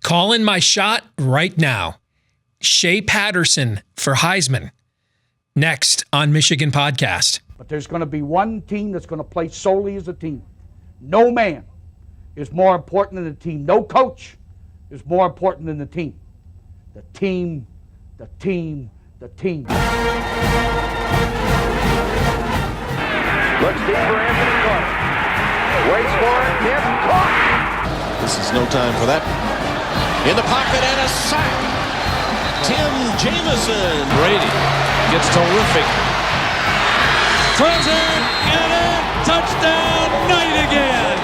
Calling my shot right now. Shea Patterson for Heisman. Next on Michigan Podcast. But there's going to be one team that's going to play solely as a team. No man is more important than the team. No coach is more important than the team. The team, the team, the team. Looks deep for Anthony Clark. Waits for it. Hit. Caught. This is no time for that. In the pocket and a sack. Tim Jamison. Brady gets terrific. Throws it. Get it. Touchdown. Knight again.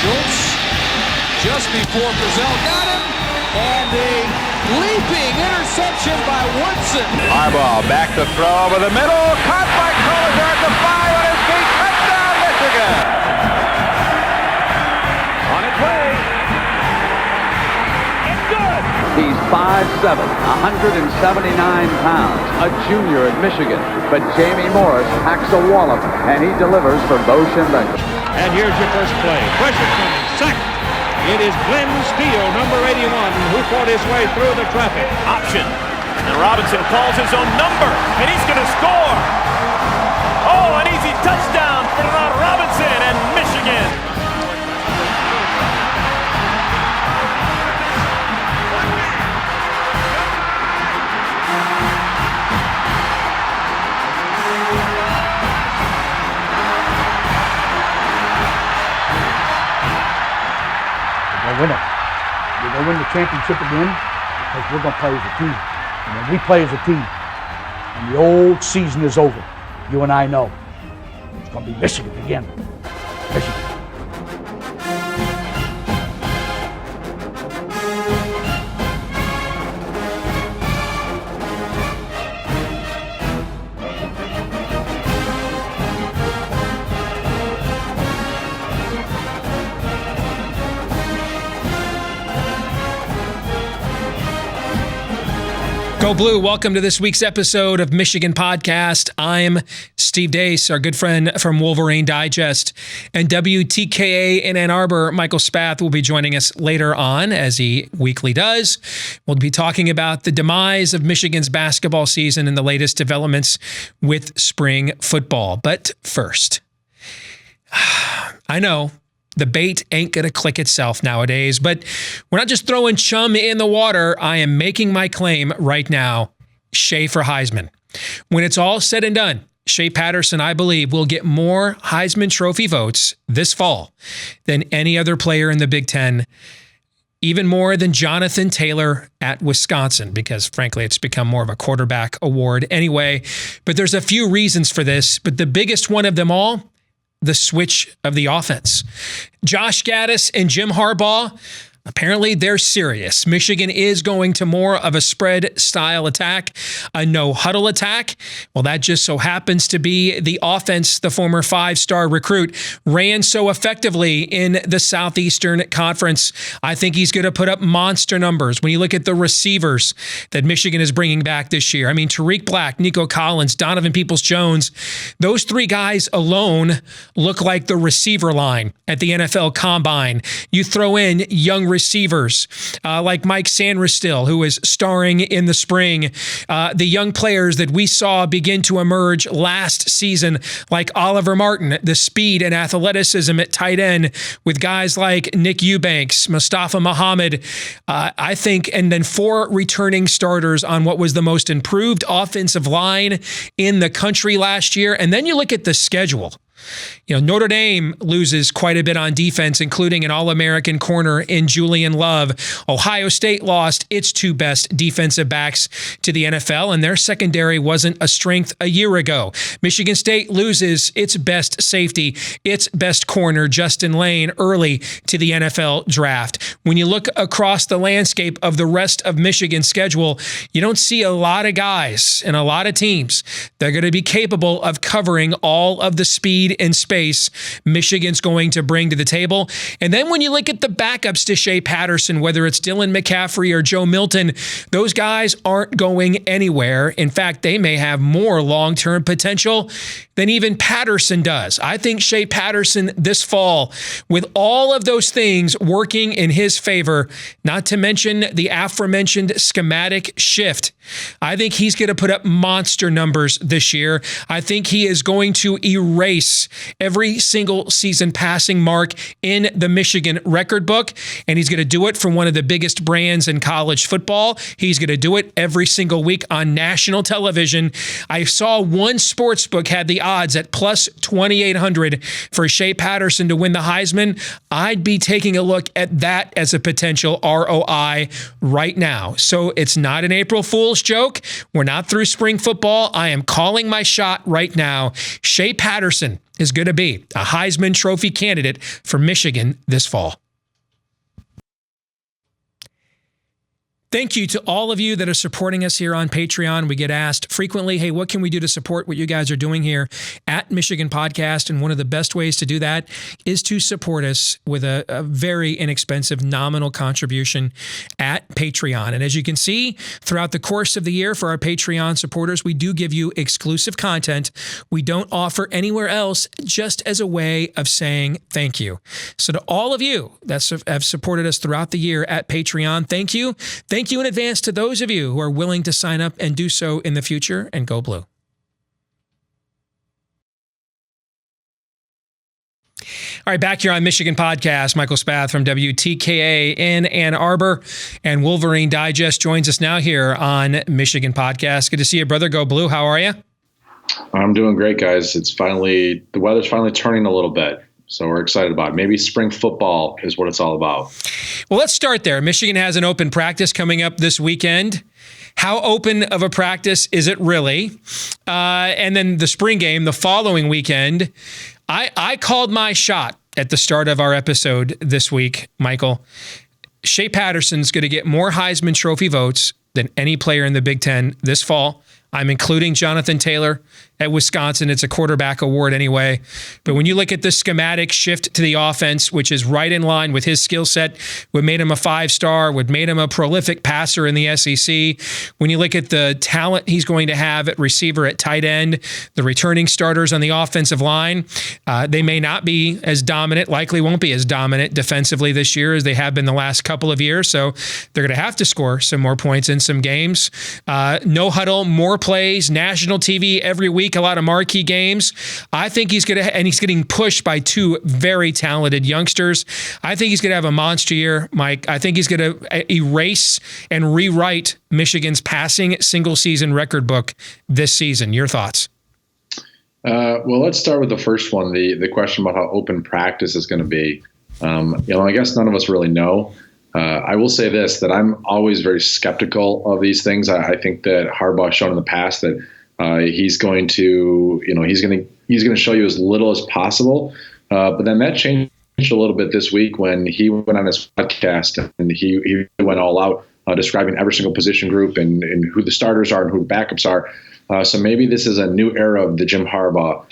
Schultz just before Brazil got him. And a leaping interception by Woodson. Harbaugh back to throw over the middle. Caught by Collier at the 5 on his feet. Touchdown, Michigan. On its way. It's good. He's 5'7", 179 pounds, a junior at Michigan. But Jamie Morris packs a wallop, and he delivers for Bo Schembechler. And here's your first play. Pressure coming. Sack. It is Glenn Steele, number 81, who fought his way through the traffic. Option. And Robinson calls his own number, and he's going to score. Oh, an easy touchdown for Robinson and Michigan. Win it. We're going to win the championship again because we're going to play as a team. And when we play as a team and the old season is over, you and I know it's going to be Michigan again. Michigan. Go Blue. Welcome to this week's episode of Michigan Podcast. I'm Steve Deace, our good friend from Wolverine Digest, and WTKA in Ann Arbor, Michael Spath, will be joining us later on, as he weekly does. We'll be talking about the demise of Michigan's basketball season and the latest developments with spring football. But first, I know the bait ain't going to click itself nowadays, but we're not just throwing chum in the water. I am making my claim right now. Shea for Heisman. When it's all said and done, Shea Patterson, I believe, will get more Heisman Trophy votes this fall than any other player in the Big Ten, even more than Jonathan Taylor at Wisconsin, because frankly, it's become more of a quarterback award anyway. But there's a few reasons for this, but the biggest one of them all, the switch of the offense. Josh Gaddis and Jim Harbaugh, apparently they're serious. Michigan is going to more of a spread style attack, a no huddle attack. Well, that just so happens to be the offense the former 5-star recruit ran so effectively in the Southeastern Conference. I think he's going to put up monster numbers when you look at the receivers that Michigan is bringing back this year. I mean, Tariq Black, Nico Collins, Donovan Peoples-Jones, those three guys alone look like the receiver line at the NFL Combine. You throw in young receivers like Mike Sandristil, who is starring in the spring. The young players that we saw begin to emerge last season, like Oliver Martin, the speed and athleticism at tight end with guys like Nick Eubanks, Mustafa Muhammad, I think, and then 4 returning starters on what was the most improved offensive line in the country last year. And then you look at the schedule. You know, Notre Dame loses quite a bit on defense, including an All-American corner in Julian Love. Ohio State lost its 2 best defensive backs to the NFL, and their secondary wasn't a strength a year ago. Michigan State loses its best safety, its best corner, Justin Lane, early to the NFL draft. When you look across the landscape of the rest of Michigan's schedule, you don't see a lot of guys and a lot of teams that are going to be capable of covering all of the speed and space Michigan's going to bring to the table. And then when you look at the backups to Shea Patterson, whether it's Dylan McCaffrey or Joe Milton, those guys aren't going anywhere. In fact, they may have more long-term potential than even Patterson does. I think Shea Patterson this fall, with all of those things working in his favor, not to mention the aforementioned schematic shift, I think he's going to put up monster numbers this year. I think he is going to erase every single season passing mark in the Michigan record book, and he's going to do it from one of the biggest brands in college football. He's going to do it every single week on national television. I saw one sports book had the odds at plus 2,800 for Shea Patterson to win the Heisman. I'd be taking a look at that as a potential ROI right now. So it's not an April Fool's joke. We're not through spring football. I am calling my shot right now. Shea Patterson is going to be a Heisman Trophy candidate for Michigan this fall. Thank you to all of you that are supporting us here on Patreon. We get asked frequently, hey, what can we do to support what you guys are doing here at Michigan Podcast? And one of the best ways to do that is to support us with a very inexpensive nominal contribution at Patreon. And as you can see, throughout the course of the year for our Patreon supporters, we do give you exclusive content we don't offer anywhere else, just as a way of saying thank you. So to all of you that have supported us throughout the year at Patreon, thank you. Thank you in advance to those of you who are willing to sign up and do so in the future, and go blue. All right, back here on Michigan Podcast, Michael Spath from WTKA in Ann Arbor, and Wolverine Digest joins us now here on Michigan Podcast. Good to see you, brother. Go blue. How are you? I'm doing great, guys. The weather's finally turning a little bit. So we're excited about it. Maybe spring football is what it's all about. Well, let's start there. Michigan has an open practice coming up this weekend. How open of a practice is it really? And then the spring game the following weekend. I called my shot at the start of our episode this week, Michael. Shea Patterson's going to get more Heisman Trophy votes than any player in the Big Ten this fall. I'm including Jonathan Taylor at Wisconsin. It's a quarterback award anyway. But when you look at the schematic shift to the offense, which is right in line with his skill set, what made him a 5-star, what made him a prolific passer in the SEC, when you look at the talent he's going to have at receiver, at tight end, the returning starters on the offensive line, they may not be as dominant, likely won't be as dominant defensively this year as they have been the last couple of years. So they're going to have to score some more points in some games. No huddle, more plays, national TV every week, a lot of marquee games. I think he's going to, and he's getting pushed by two very talented youngsters. I think he's going to have a monster year, Mike. I think he's going to erase and rewrite Michigan's passing single season record book this season. Your thoughts? Well, let's start with the first one, the question about how open practice is going to be. I guess none of us really know. I will say this, that I'm always very skeptical of these things. I think that Harbaugh's shown in the past that he's going to show you as little as possible. But then that changed a little bit this week when he went on his podcast and he went all out describing every single position group and who the starters are and who the backups are. So maybe this is a new era of the Jim Harbaugh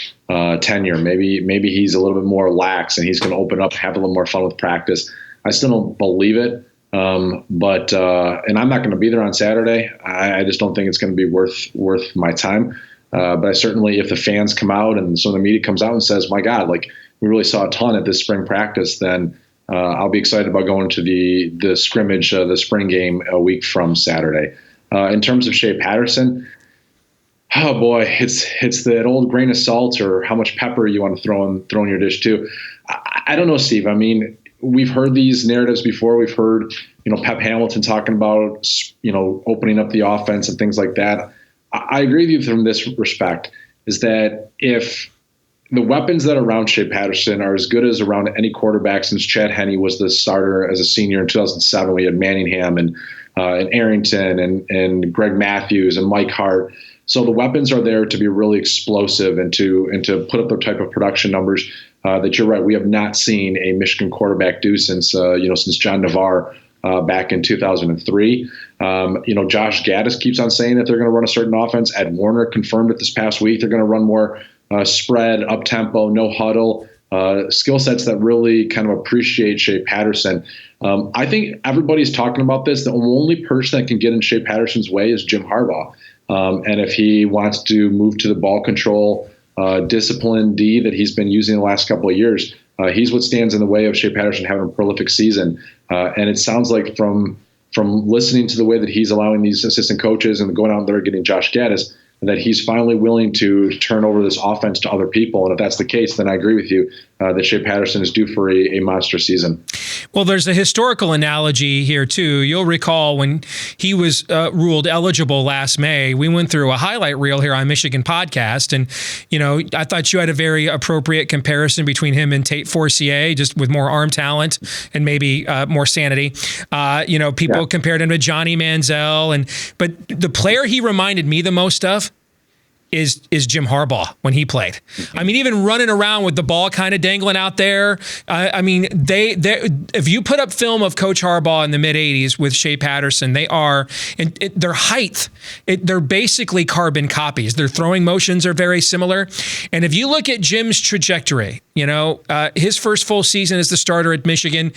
tenure. Maybe he's a little bit more lax and he's going to open up, have a little more fun with practice. I still don't believe it. But I'm not going to be there on Saturday. I just don't think it's going to be worth my time. But I certainly, if the fans come out and some of the media comes out and says, my God, like we really saw a ton at this spring practice, then I'll be excited about going to the scrimmage, the spring game a week from Saturday. In terms of Shea Patterson, oh boy, it's that old grain of salt or how much pepper you want to throw in your dish too. I don't know, Steve. I mean, we've heard these narratives before. We've heard, Pep Hamilton talking about, opening up the offense and things like that. I agree with you from this respect, is that if the weapons that are around Shea Patterson are as good as around any quarterback since Chad Henne was the starter as a senior in 2007, we had Manningham and Arrington and Greg Matthews and Mike Hart. So the weapons are there to be really explosive and to put up the type of production numbers that you're right. We have not seen a Michigan quarterback do since John Navarre back in 2003. Josh Gaddis keeps on saying that they're going to run a certain offense. Ed Warner confirmed it this past week. They're going to run more spread, up tempo, no huddle, skill sets that really kind of appreciate Shea Patterson. I think everybody's talking about this. The only person that can get in Shea Patterson's way is Jim Harbaugh. And if he wants to move to the ball control disciplined D that he's been using the last couple of years. He's what stands in the way of Shea Patterson having a prolific season. And it sounds like from listening to the way that he's allowing these assistant coaches and going out there getting Josh Gaddis, that he's finally willing to turn over this offense to other people. And if that's the case, then I agree with you that Shea Patterson is due for a monster season. Well, there's a historical analogy here, too. You'll recall when he was ruled eligible last May, we went through a highlight reel here on Michigan Podcast. And, I thought you had a very appropriate comparison between him and Tate Forcier, just with more arm talent and maybe more sanity. People compared him to Johnny Manziel. But the player he reminded me the most of is Jim Harbaugh when he played. I mean, even running around with the ball kind of dangling out there. If you put up film of Coach Harbaugh in the mid-'80s with Shea Patterson, they are, and their height, they're basically carbon copies. Their throwing motions are very similar. And if you look at Jim's trajectory, his first full season as the starter at Michigan,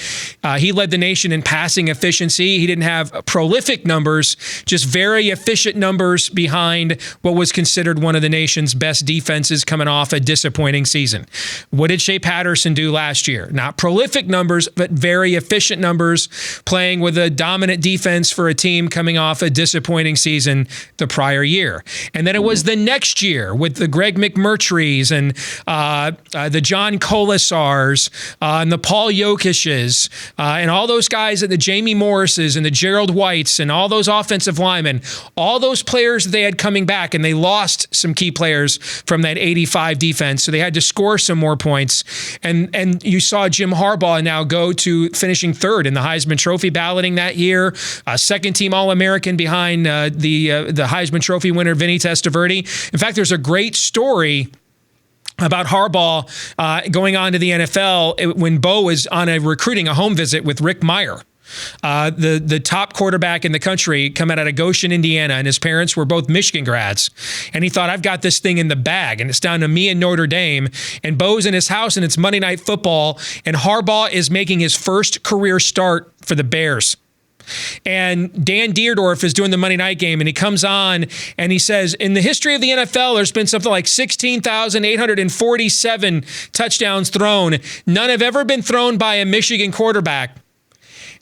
he led the nation in passing efficiency. He didn't have prolific numbers, just very efficient numbers behind what was considered one of the nation's best defenses coming off a disappointing season. What did Shea Patterson do last year? Not prolific numbers, but very efficient numbers, playing with a dominant defense for a team coming off a disappointing season the prior year. And then it was the next year with the Greg McMurtrys and the John Colasars and the Paul Yokishes and all those guys and the Jamie Morrises and the Gerald Whites and all those offensive linemen, all those players that they had coming back, and they lost some key players from that 85 defense. So they had to score some more points. And you saw Jim Harbaugh now go to finishing third in the Heisman Trophy balloting that year, second team All-American behind the Heisman Trophy winner, Vinny Testaverde. In fact, there's a great story about Harbaugh going on to the NFL when Bo was on a home visit with Rick Meyer. The top quarterback in the country, coming out of Goshen, Indiana, and his parents were both Michigan grads. And he thought, I've got this thing in the bag, and it's down to me and Notre Dame. And Bo's in his house, and it's Monday Night Football, and Harbaugh is making his first career start for the Bears. And Dan Deerdorf is doing the Monday night game, and he comes on and he says, in the history of the NFL, there's been something like 16,847 touchdowns thrown. None have ever been thrown by a Michigan quarterback.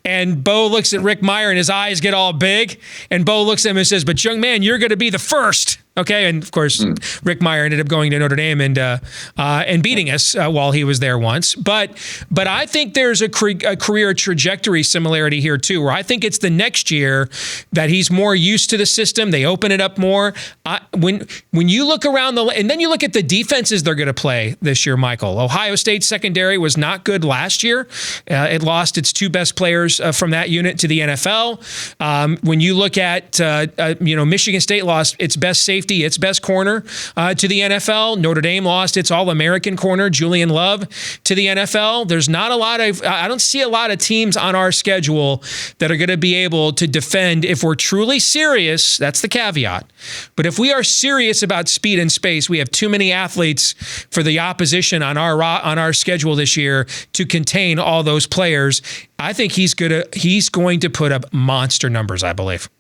And Bo looks at Rick Meyer and his eyes get all big. And Bo looks at him and says, but young man, you're going to be the first. Okay, and of course, Rick Meyer ended up going to Notre Dame and beating us while he was there once. But I think there's a career trajectory similarity here too, where I think it's the next year that he's more used to the system. They open it up more. When you look around and then you look at the defenses they're going to play this year, Michael. Ohio State secondary was not good last year. It lost its two best players from that unit to the NFL. When you look at Michigan State lost its best safety, its best corner to the NFL. Notre Dame lost its All-American corner, Julian Love, to the NFL. There's not a lot of, I don't see a lot of teams on our schedule that are going to be able to defend if we're truly serious. That's the caveat. But if we are serious about speed and space, we have too many athletes for the opposition on our schedule this year to contain all those players. I think he's going to put up monster numbers, I believe.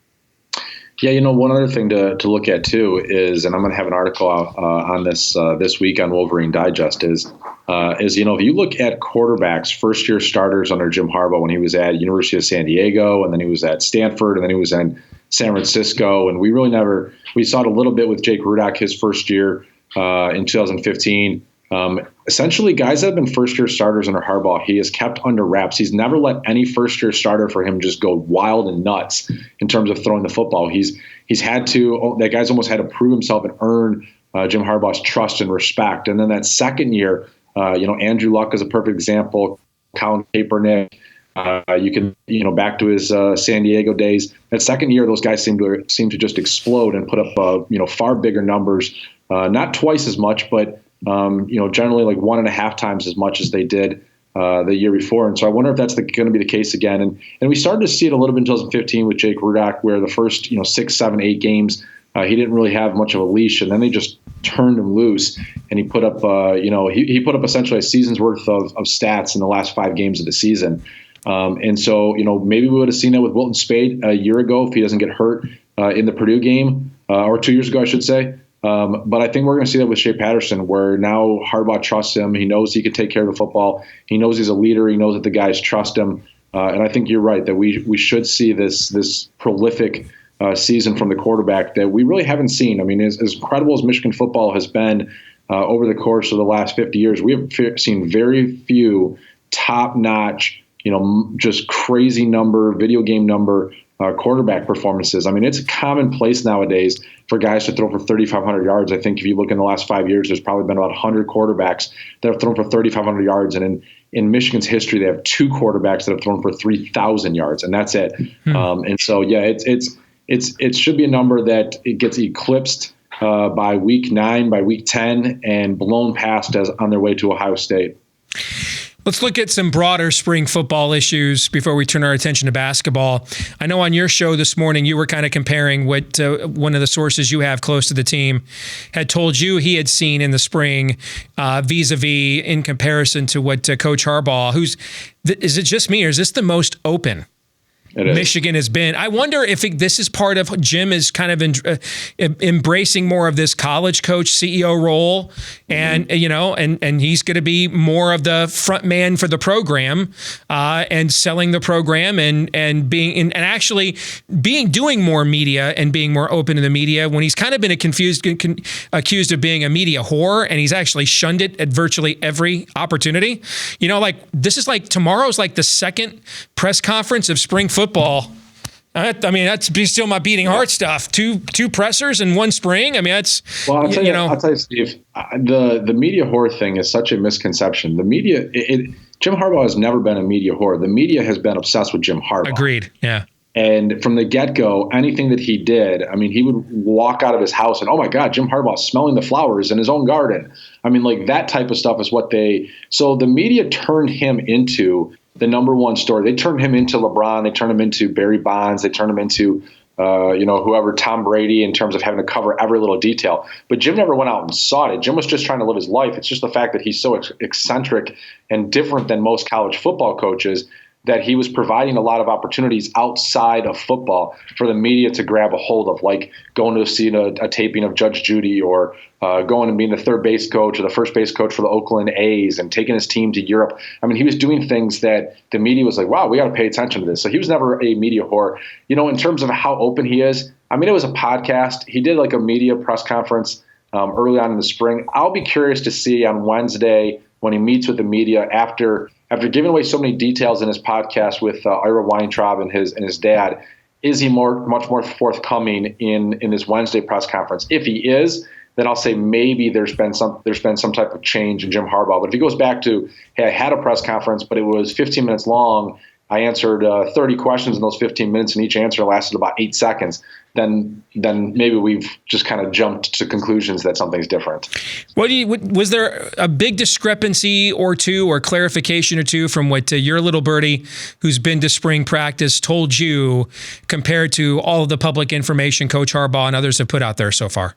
Yeah, one other thing to look at too is, and I'm going to have an article out on this week on Wolverine Digest, is if you look at quarterbacks, first-year starters under Jim Harbaugh when he was at University of San Diego, and then he was at Stanford, and then he was in San Francisco, and we saw it a little bit with Jake Rudock his first year in 2015. Essentially, guys that have been first-year starters under Harbaugh, he has kept under wraps. He's never let any first-year starter for him just go wild and nuts in terms of throwing the football. That guy's almost had to prove himself and earn Jim Harbaugh's trust and respect. And then that second year, Andrew Luck is a perfect example. Colin Kaepernick. You can, back to his San Diego days. That second year, those guys seem to just explode and put up, far bigger numbers. Not twice as much, but generally like 1.5 times as much as they did the year before. And so I wonder if that's going to be the case again. And we started to see it a little bit in 2015 with Jake Rudock, where the first 6, 7, 8 games he didn't really have much of a leash, and then they just turned him loose, and he put up he put up essentially a season's worth of stats in the last 5 games of the season. And so maybe we would have seen that with Wilton Spade a year ago if he doesn't get hurt in the Purdue game, or 2 years ago I should say. But I think we're going to see that with Shea Patterson, where now Harbaugh trusts him. He knows he can take care of the football. He knows he's a leader. He knows that the guys trust him. And I think you're right that we should see this prolific season from the quarterback that we really haven't seen. I mean, as incredible as Michigan football has been over the course of the last 50 years, we have seen very few top-notch, just crazy number, video game number quarterback performances. I mean, it's commonplace nowadays for guys to throw for 3,500 yards. I think if you look in the last 5 years, there's probably been about 100 quarterbacks that have thrown for 3,500 yards. And in Michigan's history, they have 2 quarterbacks that have thrown for 3,000 yards, and that's it. And so, yeah, it should be a number that it gets eclipsed by week 9, by week 10, and blown past as on their way to Ohio State. Let's look at some broader spring football issues before we turn our attention to basketball. I know on your show this morning, you were kind of comparing what one of the sources you have close to the team had told you he had seen in the spring vis-a-vis in comparison to what Coach Harbaugh, is it just me or is this the most open Michigan has been? I wonder if this is part of Jim is kind of embracing more of this college coach CEO role, and and he's going to be more of the front man for the program, and selling the program and doing more media and being more open to the media when he's kind of been accused of being a media whore, and he's actually shunned it at virtually every opportunity. This is like tomorrow's like the second press conference of spring football. I mean, that's still my beating heart stuff. Two pressers in one spring. I mean, that's I'll tell you, Steve. The media whore thing is such a misconception. The media, Jim Harbaugh has never been a media whore. The media has been obsessed with Jim Harbaugh. Agreed. Yeah. And from the get-go, anything that he did, I mean, he would walk out of his house and, oh my God, Jim Harbaugh smelling the flowers in his own garden. I mean, like that type of stuff is so the media turned him into the number one story. They turned him into LeBron. They turned him into Barry Bonds. They turned him into, whoever, Tom Brady, in terms of having to cover every little detail. But Jim never went out and sought it. Jim was just trying to live his life. It's just the fact that he's so eccentric and different than most college football coaches that he was providing a lot of opportunities outside of football for the media to grab a hold of, like going to see a taping of Judge Judy, or going and being the third base coach or the first base coach for the Oakland A's and taking his team to Europe. I mean, he was doing things that the media was like, wow, we got to pay attention to this. So he was never a media whore. In terms of how open he is, I mean, it was a podcast. He did like a media press conference early on in the spring. I'll be curious to see on Wednesday when he meets with the media after giving away so many details in his podcast with Ira Weintraub and his dad. Is he much more forthcoming in his Wednesday press conference? If he is, then I'll say maybe there's been some type of change in Jim Harbaugh. But if he goes back to, hey, I had a press conference, but it was 15 minutes long, I answered 30 questions in those 15 minutes, and each answer lasted about 8 seconds, then maybe we've just kind of jumped to conclusions that something's different. Was there a big discrepancy or two, or clarification or two, from what your little birdie who's been to spring practice told you compared to all of the public information Coach Harbaugh and others have put out there so far?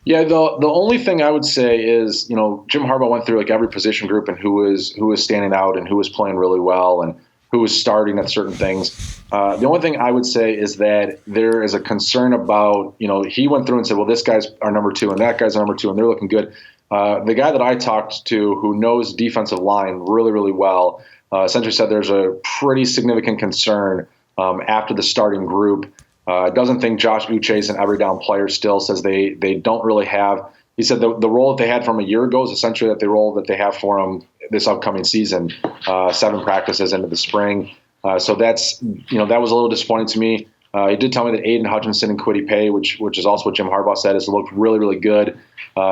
Yeah, the only thing I would say is, Jim Harbaugh went through like every position group and who was standing out and who was playing really well and who was starting at certain things. The only thing I would say is that there is a concern about, he went through and said, well, this guy's our number 2 and that guy's our number 2 and they're looking good. The guy that I talked to who knows defensive line really, really well, essentially said there's a pretty significant concern after the starting group. Doesn't think Josh Uche is an every down player still, says they don't really have. He said the role that they had from a year ago is essentially the role that they have for him this upcoming season, 7 practices into the spring. So that's, that was a little disappointing to me. He did tell me that Aiden Hutchinson and Kwity Paye, which is also what Jim Harbaugh said, has looked really, really good.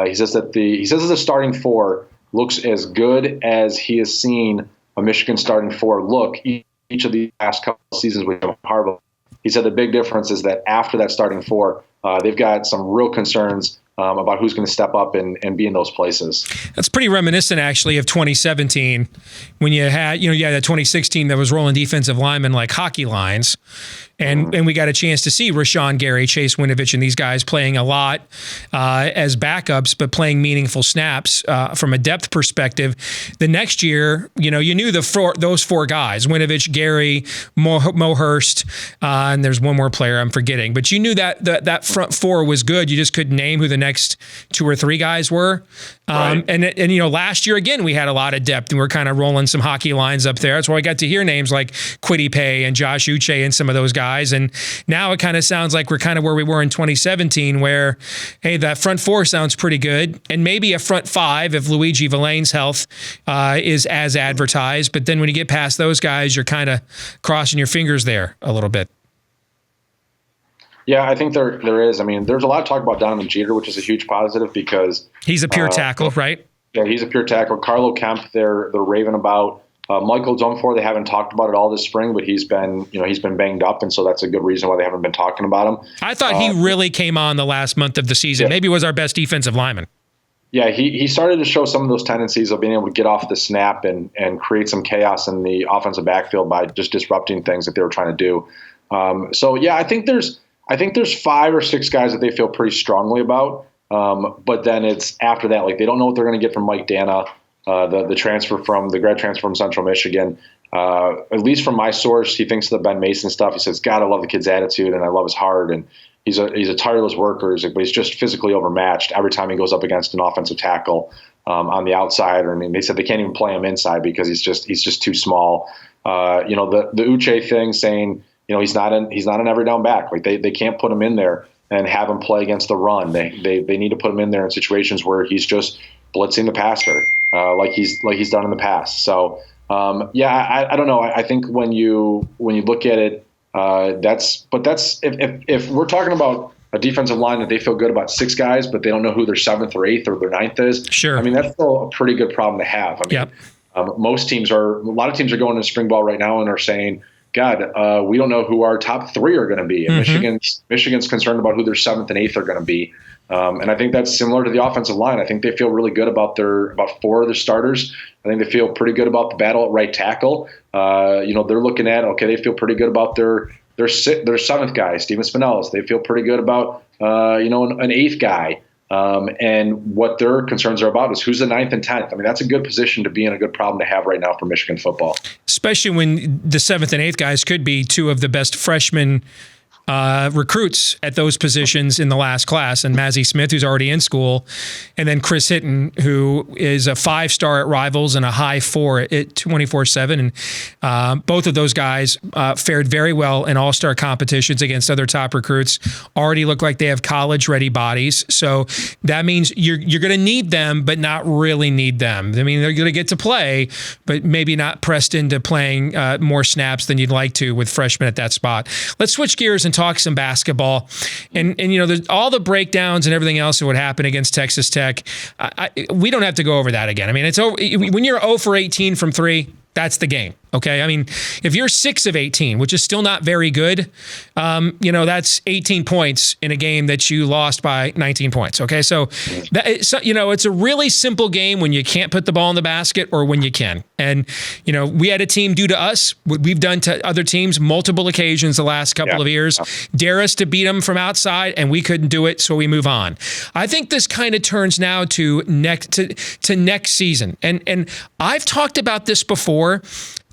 He says that the starting 4 looks as good as he has seen a Michigan starting 4 look each of the past couple of seasons with Jim Harbaugh. He said the big difference is that after that starting 4, they've got some real concerns about who's going to step up and be in those places. That's pretty reminiscent, actually, of 2017 when you had that 2016 that was rolling defensive linemen like hockey lines. And we got a chance to see Rashawn Gary, Chase Winovich, and these guys playing a lot as backups, but playing meaningful snaps from a depth perspective. The next year, you knew those four guys, Winovich, Gary, Mo Hurst, and there's one more player I'm forgetting. But you knew that front four was good. You just couldn't name who the next two or three guys were. Right. And last year, again, we had a lot of depth, and we're kind of rolling some hockey lines up there. That's why I got to hear names like Kwity Paye and Josh Uche and some of those guys. And now it kind of sounds like we're kind of where we were in 2017, where, hey, that front four sounds pretty good, and maybe a front five if Luigi Villain's health is as advertised. But then when you get past those guys, you're kind of crossing your fingers there a little bit. Yeah, I think there is. I mean, there's a lot of talk about Donovan Jeter, which is a huge positive because he's a pure tackle, right? Yeah, he's a pure tackle. Carlo Kemp, they're raving about. Michael Dunford, they haven't talked about it all this spring, but he's been banged up, and so that's a good reason why they haven't been talking about him. I thought he really came on the last month of the season. Yeah. Maybe was our best defensive lineman. Yeah, he started to show some of those tendencies of being able to get off the snap and create some chaos in the offensive backfield by just disrupting things that they were trying to do. So yeah, I think there's 5 or 6 guys that they feel pretty strongly about. But then it's after that, like they don't know what they're going to get from Mike Dana, the grad transfer from Central Michigan. At least from my source, he thinks the Ben Mason stuff. He says, God, I love the kid's attitude and I love his heart. And he's a tireless worker, but he's just physically overmatched every time he goes up against an offensive tackle on the outside. I mean, they said they can't even play him inside because he's just too small. The Uche thing saying, he's not an every down back. Like they can't put him in there and have him play against the run. They need to put him in there in situations where he's just blitzing the passer, like he's done in the past. So I don't know. I think when you look at it, that's if we're talking about a defensive line that they feel good about 6 guys, but they don't know who their 7th or 8th or their 9th is. Sure. I mean, that's still a pretty good problem to have. I mean, yep. A lot of teams are going to spring ball right now and are saying, God, we don't know who our top 3 are going to be. And Michigan's concerned about who their 7th and 8th are going to be. And I think that's similar to the offensive line. I think they feel really good about 4 of their starters. I think they feel pretty good about the battle at right tackle. They're looking at, they feel pretty good about their 7th guy, Steven Spinellis. They feel pretty good about, an 8th guy. And what their concerns are about is who's the 9th and 10th. I mean, that's a good position to be in, a good problem to have right now for Michigan football. Especially when the 7th and 8th guys could be 2 of the best freshmen recruits at those positions in the last class, and Mazzie Smith, who's already in school, and then Chris Hitton, who is a 5-star at Rivals and a high 4 at 24/7. And both of those guys fared very well in all-star competitions against other top recruits, already look like they have college-ready bodies. So that means you're going to need them, but not really need them. I mean, they're going to get to play, but maybe not pressed into playing more snaps than you'd like to with freshmen at that spot. Let's switch gears and talk some basketball, and there's all the breakdowns and everything else that would happen against Texas Tech. We don't have to go over that again. I mean, it's over when you're 0 for 18 from 3. That's the game. Okay. I mean, if you're 6 of 18, which is still not very good, that's 18 points in a game that you lost by 19 points. Okay. So, it's a really simple game when you can't put the ball in the basket or when you can. And, we had a team do to us what we've done to other teams multiple occasions the last couple of years, dare us to beat them from outside, and we couldn't do it. So we move on. I think this kind of turns now to next season. And I've talked about this before.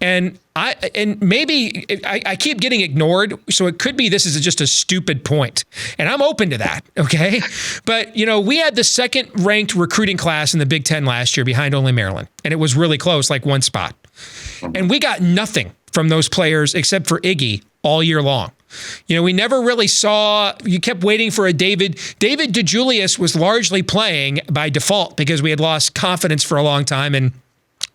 And maybe I keep getting ignored, so it could be this is just a stupid point, and I'm open to that, okay? But, we had the 2nd-ranked recruiting class in the Big Ten last year behind only Maryland, and it was really close, like 1 spot. And we got nothing from those players except for Iggy all year long. We never really saw, you kept waiting for a David DeJulius was largely playing by default because we had lost confidence for a long time, and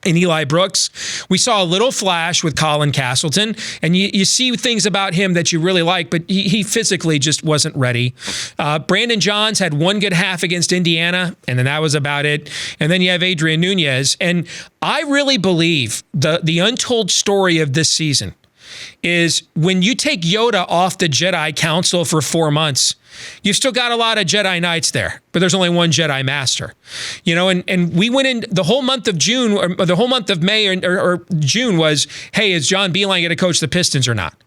in Eli Brooks, we saw a little flash with Colin Castleton, and you see things about him that you really like, but he physically just wasn't ready. Brandon Johns had 1 good half against Indiana, and then that was about it. And then you have Adrian Nunez. And I really believe the untold story of this season is when you take Yoda off the Jedi Council for 4 months, you've still got a lot of Jedi Knights there, but there's only one Jedi Master, and we went in the whole month of June or the whole month of May or June was, hey, is John Beilein going to coach the Pistons or not?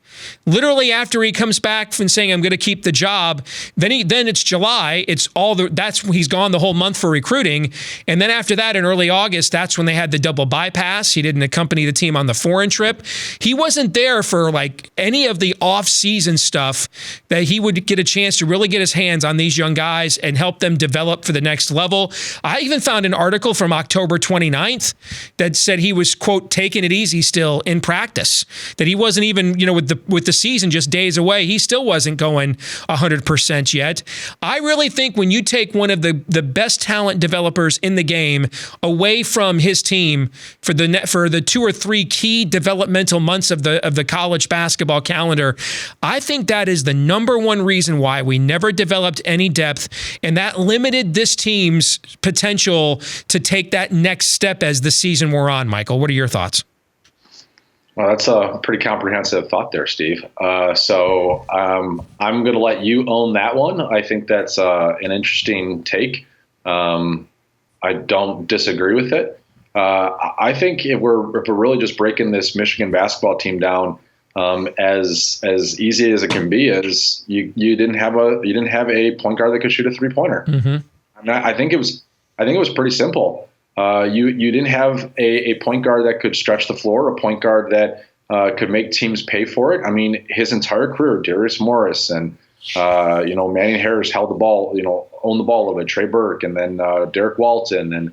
Literally after he comes back from saying, I'm going to keep the job, then it's July. He's gone the whole month for recruiting. And then after that, in early August, that's when they had the double bypass. He didn't accompany the team on the foreign trip. He wasn't there for like any of the off-season stuff that he would get a chance to really get his hands on these young guys and help them develop for the next level. I even found an article from October 29th that said he was, quote, taking it easy still in practice, that he wasn't even, with the season just days away, he still wasn't going 100% yet. I really think when you take one of the best talent developers in the game away from his team for the 2 or 3 key developmental months of the college basketball calendar, I think that is the number one reason why we never developed any depth, and that limited this team's potential to take that next step as the season wore on. Michael, what are your thoughts? Well, that's a pretty comprehensive thought there, Steve. So I'm going to let you own that one. I think that's an interesting take. I don't disagree with it. I think if we're really just breaking this Michigan basketball team down as easy as it can be, is you didn't have a point guard that could shoot a 3-pointer. Mm-hmm. I think it was pretty simple. You didn't have a point guard that could stretch the floor, a point guard that could make teams pay for it. I mean, his entire career, Darius Morris and Manning Harris held the ball, owned the ball a little bit. Trey Burke, and then Derek Walton, and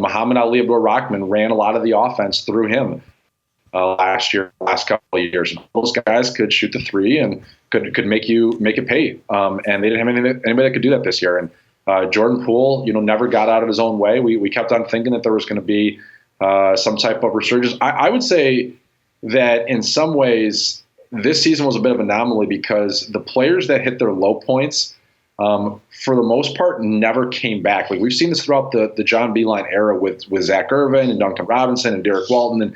Muhammad Ali Abdul-Rahman ran a lot of the offense through him last couple of years. Those guys could shoot the 3 and could make it pay. And they didn't have anybody that could do that this year. And Jordan Poole, never got out of his own way. We kept on thinking that there was going to be some type of resurgence. I would say that in some ways this season was a bit of an anomaly because the players that hit their low points, for the most part, never came back. Like we've seen this throughout the John Beilein era with Zach Irvin and Duncan Robinson and Derek Walton and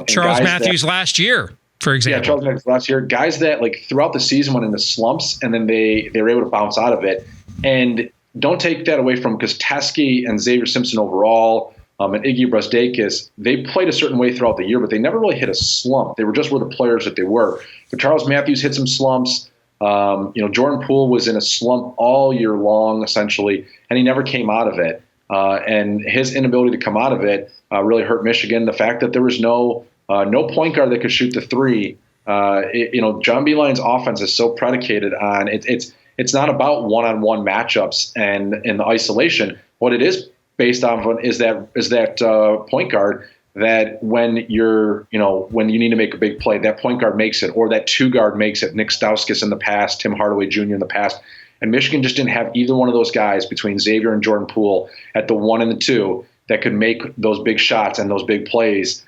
Charles Matthews last year, for example. Yeah, Charles Matthews last year. Guys that like throughout the season went into slumps and then they were able to bounce out of it. And don't take that away from, because Teskey and Xavier Simpson overall and Iggy Brasdakis, they played a certain way throughout the year, but they never really hit a slump. They were just the players that they were. But Charles Matthews hit some slumps. Jordan Poole was in a slump all year long, essentially, and he never came out of it. And his inability to come out of it really hurt Michigan. The fact that there was no point guard that could shoot the 3. John Beilein's offense is so predicated on it's not about one-on-one matchups and the isolation. What it is based on is that point guard that when you need to make a big play, that point guard makes it, or that 2 guard makes it. Nick Stauskas in the past, Tim Hardaway Jr. in the past. And Michigan just didn't have either one of those guys between Xavier and Jordan Poole at the 1 and the 2 that could make those big shots and those big plays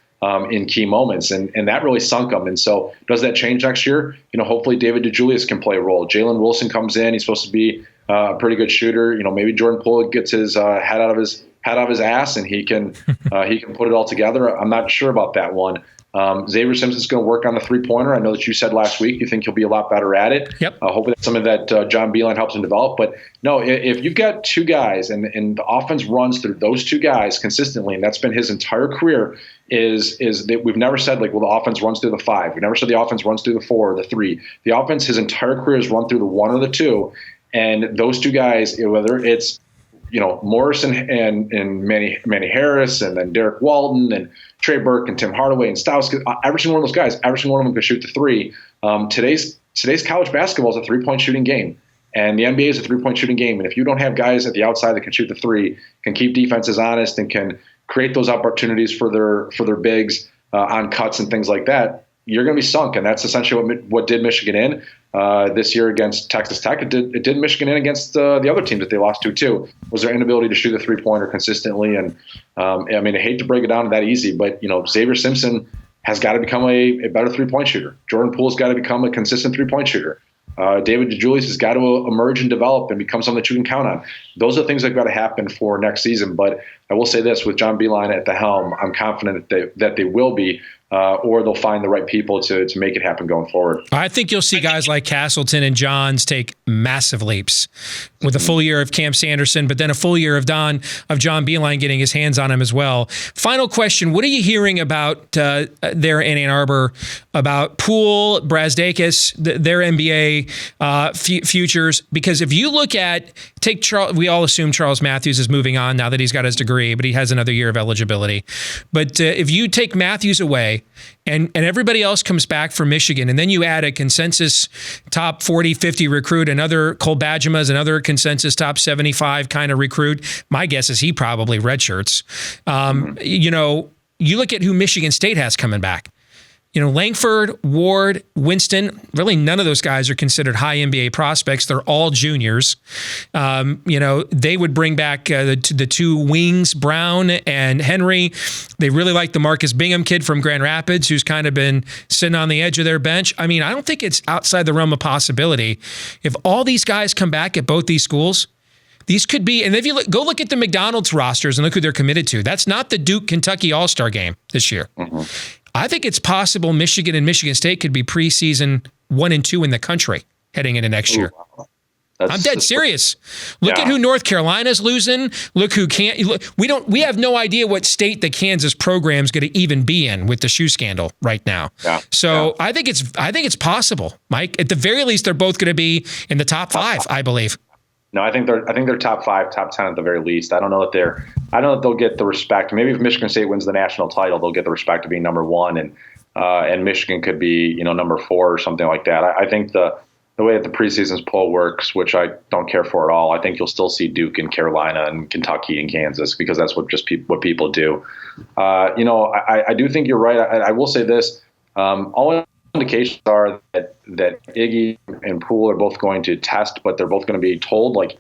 in key moments. And that really sunk them. And so does that change next year? Hopefully David DeJulius can play a role. Jalen Wilson comes in. He's supposed to be a pretty good shooter. Maybe Jordan Poole gets his head out of his ass and he can put it all together. I'm not sure about that one. Xavier Simpson's going to work on the 3-pointer. I know that you said last week you think he'll be a lot better at it. Yep. Hopefully that's something that John Beilein helps him develop. But no, if you've got 2 guys and the offense runs through those 2 guys consistently, and that's been his entire career, is that we've never said the offense runs through the 5. We never said the offense runs through the 4 or the 3. The offense, his entire career, has run through the 1 or the 2, and those 2 guys, whether it's Morrison and Manny Harris, and then Derek Walton and Trey Burke and Tim Hardaway and Stauskas, every single one of those guys, every single one of them could shoot the 3. Today's college basketball is a 3-point shooting game, and the NBA is a 3-point shooting game. And if you don't have guys at the outside that can shoot the 3, can keep defenses honest, and can create those opportunities for their bigs on cuts and things like that, you're going to be sunk. And that's essentially what did Michigan in this year against Texas Tech. It did Michigan in against the other teams that they lost to too, was their inability to shoot the 3-pointer consistently. And I hate to break it down that easy, but Xavier Simpson has got to become a better 3-point shooter. Jordan Poole's got to become a consistent 3-point shooter. David DeJulius has got to emerge and develop and become something that you can count on. Those are things that got to happen for next season. But I will say this, with John Beilein at the helm, I'm confident that they will be. or they'll find the right people to make it happen going forward. I think you'll see guys like Castleton and Johns take massive leaps with a full year of Cam Sanderson, but then a full year of John Beilein getting his hands on him as well. Final question. What are you hearing about there in Ann Arbor about Poole, Brazdakis, their NBA futures? Because if you look at, we all assume Charles Matthews is moving on now that he's got his degree, but he has another year of eligibility. But if you take Matthews away, and everybody else comes back from Michigan, and then you add a consensus top 40, 50 recruit, another Cole Badgema's, another consensus top 75 kind of recruit. My guess is he probably redshirts. You look at who Michigan State has coming back. Langford, Ward, Winston, really none of those guys are considered high NBA prospects. They're all juniors. They would bring back the two wings, Brown and Henry. They really like the Marcus Bingham kid from Grand Rapids, who's kind of been sitting on the edge of their bench. I mean, I don't think it's outside the realm of possibility. If all these guys come back at both these schools, these could be, and if you go look at the McDonald's rosters and look who they're committed to, that's not the Duke-Kentucky All-Star game this year. Mm-hmm. I think it's possible Michigan and Michigan State could be preseason 1 and 2 in the country heading into next year. I'm dead serious. Look at who North Carolina's losing. Look who can't. We have no idea what state the Kansas program's going to even be in with the shoe scandal right now. I think it's possible, Mike. At the very least, they're both going to be in the top 5, I believe. No, I think they're top 5, top 10 at the very least. I don't know that they'll get the respect. Maybe if Michigan State wins the national title, they'll get the respect of being number 1, and Michigan could be number 4 or something like that. I think the way that the preseason's poll works, which I don't care for at all, I think you'll still see Duke and Carolina and Kentucky and Kansas, because that's what what people do. I do think you're right. I will say this: all indications are that Iggy and Poole are both going to test, but they're both going to be told, like,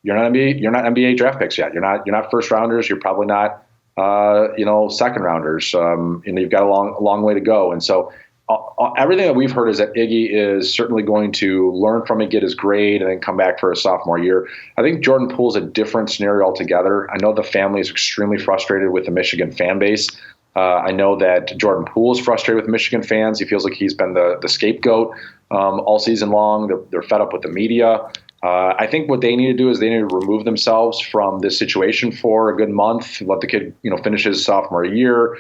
you're not NBA draft picks yet. You're not first rounders. You're probably not second rounders. You've got a long way to go. And so everything that we've heard is that Iggy is certainly going to learn from it, get his grade, and then come back for a sophomore year. I think Jordan Poole's a different scenario altogether. I know the family is extremely frustrated with the Michigan fan base. I know that Jordan Poole is frustrated with Michigan fans. He feels like he's been the scapegoat all season long. They're fed up with the media. I think what they need to do is they need to remove themselves from this situation for a good month, let the kid finish his sophomore year,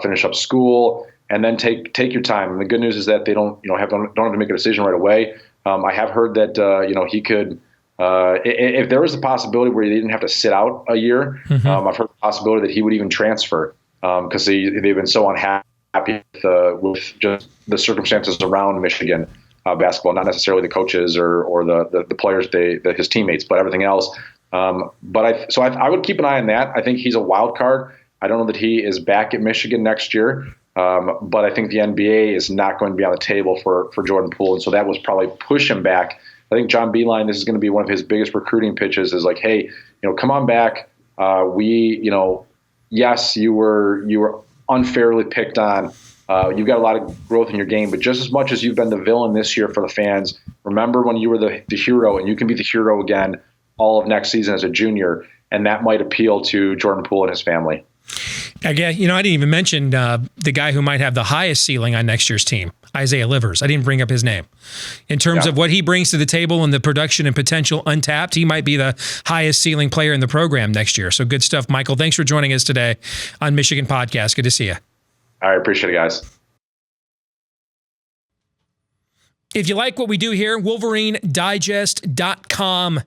finish up school, and then take your time. And the good news is that they don't have to make a decision right away. I have heard that he could. If there was a possibility where he didn't have to sit out a year, I've heard the possibility that he would even transfer. Because they've been so unhappy with just the circumstances around Michigan basketball, not necessarily the coaches or the players, his teammates, but everything else. So I would keep an eye on that. I think he's a wild card. I don't know that he is back at Michigan next year, but I think the NBA is not going to be on the table for Jordan Poole, and so that was probably push him back. I think John Beilein, this is going to be one of his biggest recruiting pitches, is like, hey, come on back. Yes, you were unfairly picked on. You've got a lot of growth in your game, but just as much as you've been the villain this year for the fans, remember when you were the hero, and you can be the hero again all of next season as a junior, and that might appeal to Jordan Poole and his family. Again, I didn't even mention the guy who might have the highest ceiling on next year's team, Isaiah Livers. I didn't bring up his name. In terms of what he brings to the table and the production and potential untapped, he might be the highest ceiling player in the program next year. So good stuff, Michael. Thanks for joining us today on Michigan Podcast. Good to see you. All right, appreciate it, guys. If you like what we do here, WolverineDigest.com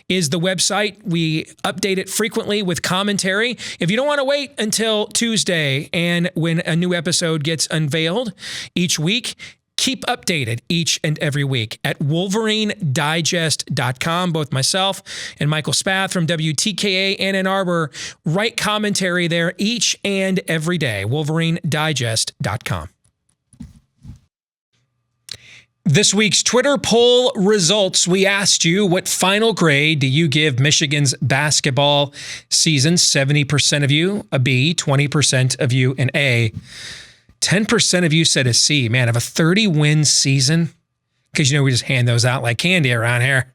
is the website. We update it frequently with commentary. If you don't want to wait until Tuesday and when a new episode gets unveiled each week, keep updated each and every week at WolverineDigest.com. Both myself and Michael Spath from WTKA and Ann Arbor write commentary there each and every day. WolverineDigest.com. This week's Twitter poll results, we asked you, what final grade do you give Michigan's basketball season? 70% of you a B, 20% of you an A. 10% of you said a C. Man, of a 30-win season, because we just hand those out like candy around here.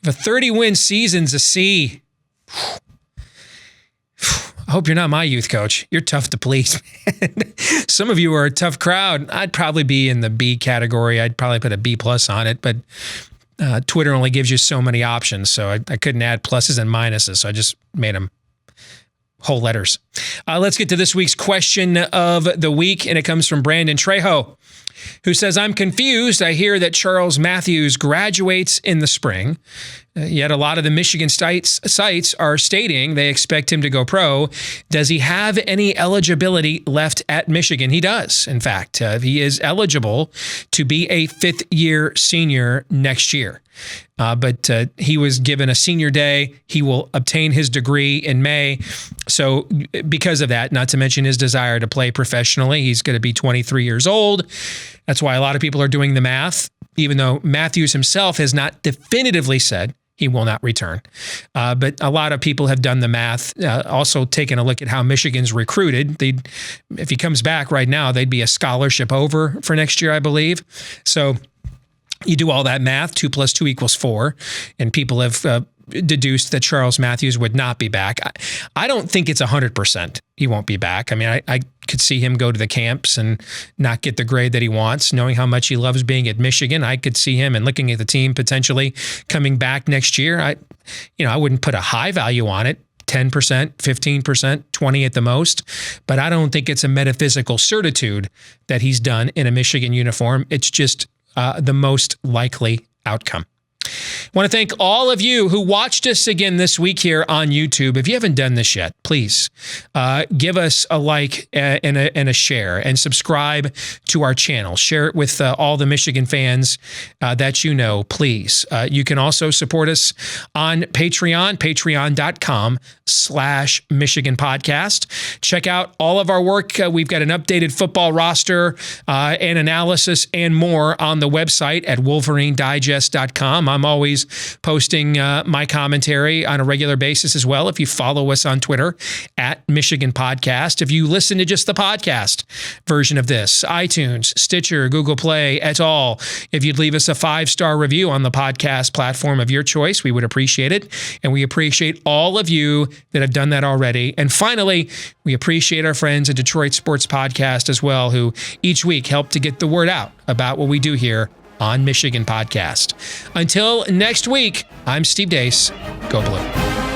If a 30-win season's a C, I hope you're not my youth coach. You're tough to please. Some of you are a tough crowd. I'd probably be in the B category. I'd probably put a B+ on it, but Twitter only gives you so many options, so I couldn't add pluses and minuses, so I just made them whole letters. Let's get to this week's question of the week, and it comes from Brandon Trejo, who says, I'm confused. I hear that Charles Matthews graduates in the spring, yet a lot of the Michigan sites are stating they expect him to go pro. Does he have any eligibility left at Michigan? He does, in fact. He is eligible to be a fifth-year senior next year. But he was given a senior day. He will obtain his degree in May. So because of that, not to mention his desire to play professionally, he's going to be 23 years old. That's why a lot of people are doing the math, even though Matthews himself has not definitively said he will not return. But a lot of people have done the math, also taken a look at how Michigan's recruited. If he comes back right now, they'd be a scholarship over for next year, I believe. So you do all that math, 2 + 2 = 4, and people have deduced that Charles Matthews would not be back. I don't think it's 100% he won't be back. I mean, I could see him go to the camps and not get the grade that he wants, knowing how much he loves being at Michigan. I could see him and looking at the team potentially coming back next year. I wouldn't put a high value on it. 10%, 15%, 20% at the most. But I don't think it's a metaphysical certitude that he's done in a Michigan uniform. It's just the most likely outcome. I want to thank all of you who watched us again this week here on YouTube. If you haven't done this yet, please give us a like and a share and subscribe to our channel. Share it with all the Michigan fans that you know, please. You can also support us on Patreon, patreon.com/Michigan Podcast. Check out all of our work. We've got an updated football roster and analysis and more on the website at wolverinedigest.com. I'm always posting my commentary on a regular basis as well. If you follow us on Twitter at Michigan Podcast, if you listen to just the podcast version of this, iTunes, Stitcher, Google Play, et al., if you'd leave us a 5-star review on the podcast platform of your choice, we would appreciate it. And we appreciate all of you that have done that already. And finally, we appreciate our friends at Detroit Sports Podcast as well, who each week help to get the word out about what we do here on Michigan Podcast. Until next week, I'm Steve Deace. Go Blue.